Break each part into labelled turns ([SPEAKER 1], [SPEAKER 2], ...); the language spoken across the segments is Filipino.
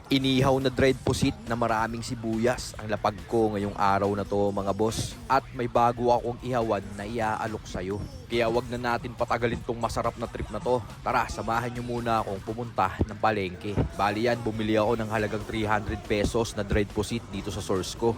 [SPEAKER 1] Inihaw na dried pusit na maraming sibuyas ang lapag ko ngayong araw na to mga boss. At may bago akong ihawan na iaalok sa'yo. Kaya wag na natin patagalin tong masarap na trip na to. Tara, samahan nyo muna akong pumunta ng palengke. Bali yan, bumili ako ng halagang 300 pesos na dried pusit dito sa source ko.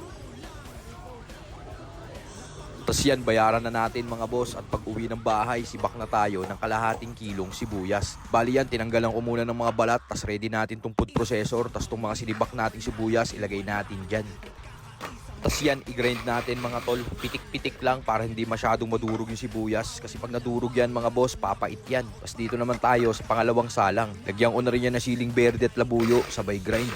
[SPEAKER 1] Tapos yan, bayaran na natin mga boss at pag uwi ng bahay, sibak na tayo ng kalahating kilong sibuyas. Bali yan, tinanggalan ko muna ng mga balat, tapos ready natin tong food processor, tapos tong mga sinibak nating sibuyas, ilagay natin dyan. Tapos yan, i-grind natin mga tol, pitik-pitik lang para hindi masyadong madurog yung sibuyas. Kasi pag nadurog yan mga boss, papait yan. Tapos dito naman tayo sa pangalawang salang. Lagyan ko na rin yan na siling berde at labuyo, sabay grind.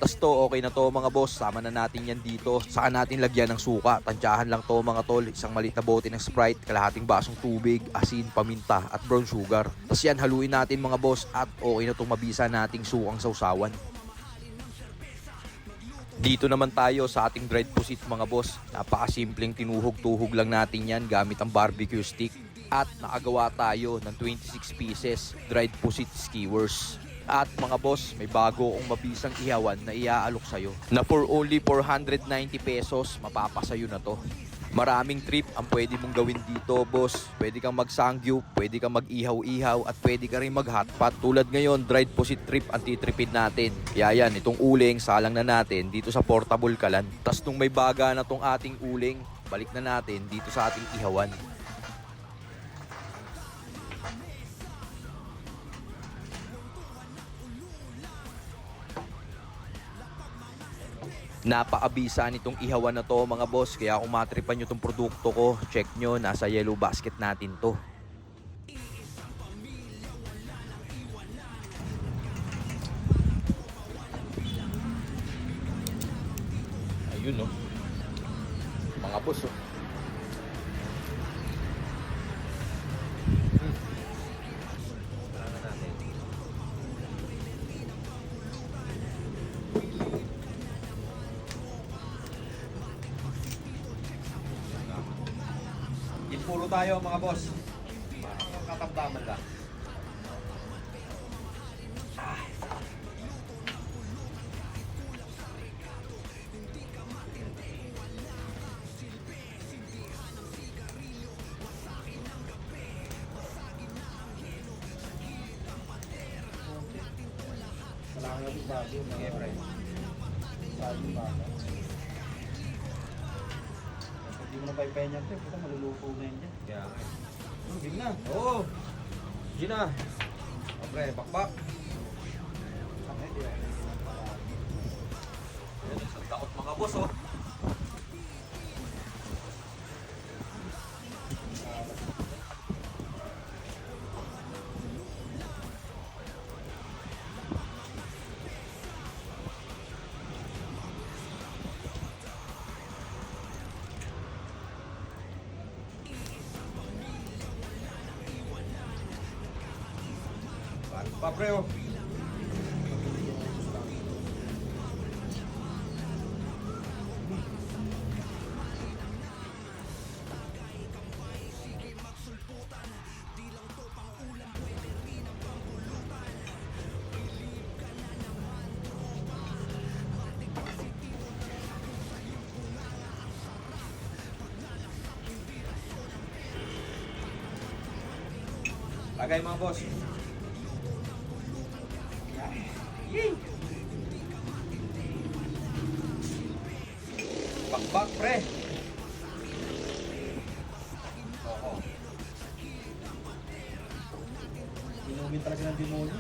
[SPEAKER 1] Tas to, okay na to mga boss, sama na natin yan dito. Saka natin lagyan ng suka, tansyahan lang to mga tol. Isang maliit na bote ng Sprite, kalahating basong tubig, asin, paminta at brown sugar. Tas yan, haluin natin mga boss at okay na itong mabisa nating sukang sausawan. Dito naman tayo sa ating dried pusit mga boss. Napakasimpleng tinuhog-tuhog lang natin yan gamit ang barbecue stick. At nakagawa tayo ng 26 pieces dried pusit skewers. At mga boss, may bago akong mabisang ihawan na iaalok sa'yo. Na for only 490 pesos, mapapasayo na to. Maraming trip ang pwede mong gawin dito, boss. Pwede kang mag-sangyup, pwede kang mag-ihaw-ihaw, at pwede ka rin mag-hotpot. Tulad ngayon, dried pusit trip ang titripid natin. Kaya yan, itong uling, salang na natin dito sa portable kalan. Tas nung may baga na tong ating uling, balik na natin dito sa ating ihawan. Napakabisa nitong ihawan na to mga boss. Kaya kung matripan nyo tong produkto ko, check nyo, nasa yellow basket natin to. Ayun no, mga boss oh. Puro tayo mga boss. Katamdaman lang.
[SPEAKER 2] Wala kang yung bago.
[SPEAKER 1] Okay, bro.
[SPEAKER 2] Bago. Hindi mo na paipayan yan, ito maluluto na yan dyan.
[SPEAKER 1] Kaya nga.
[SPEAKER 2] Game na.
[SPEAKER 1] Oo. Gina. Okay, bakbak. Yan, isang takot mga boss oh. Papreo. Lagay mga boss. Bakbak pre. Oo.
[SPEAKER 2] Inumin talaga ng demonyo.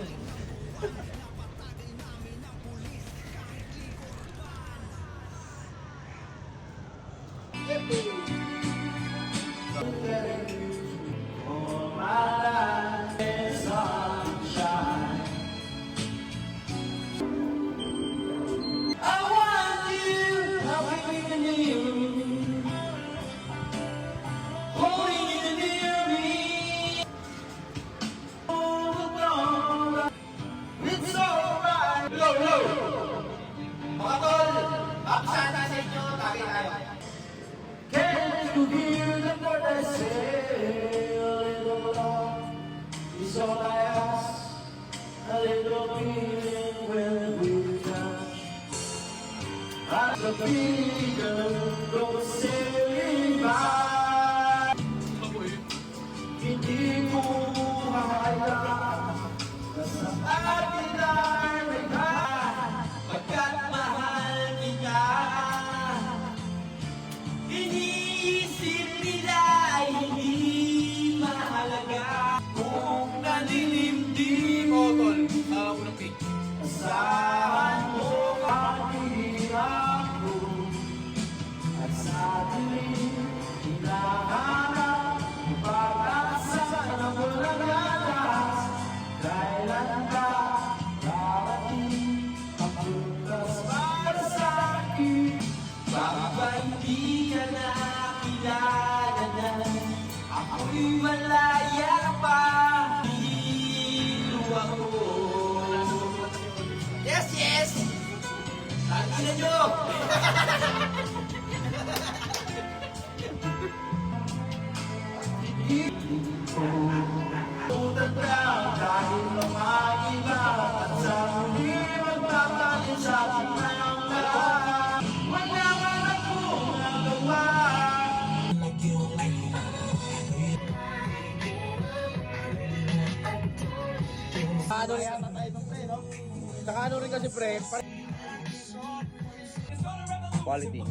[SPEAKER 3] Mga tol, paksana sa inyo, tabi tayo.
[SPEAKER 2] Can you hear the bird I say? A little love is all I ask. A little feeling when we touch. As the beacon goes sailing by, hindi mo mahayaan na sa atin ay may
[SPEAKER 3] Pagkat mahal kita, iniisip nila ay hindi mahalaga. Kung nanilimdim mo, tol, unang page.
[SPEAKER 2] asahan mo ang hirap ko at sa dilim hinahanap ang pag-asa na walang lakas. Kailan ba darating ang bukas para sa akin?
[SPEAKER 3] Bakit ba hindi ka nakilala na ako'y malaya pa? Dito ako. Yes, yes! Sabi na nyo!
[SPEAKER 2] Tutan ka dahil mga iba at sa huli magpapalit sa ating mga wala ka na kung nagawa.
[SPEAKER 4] Ano rin yata tayo ng pre, no? Saka ano rin kasi pre,
[SPEAKER 1] Quality.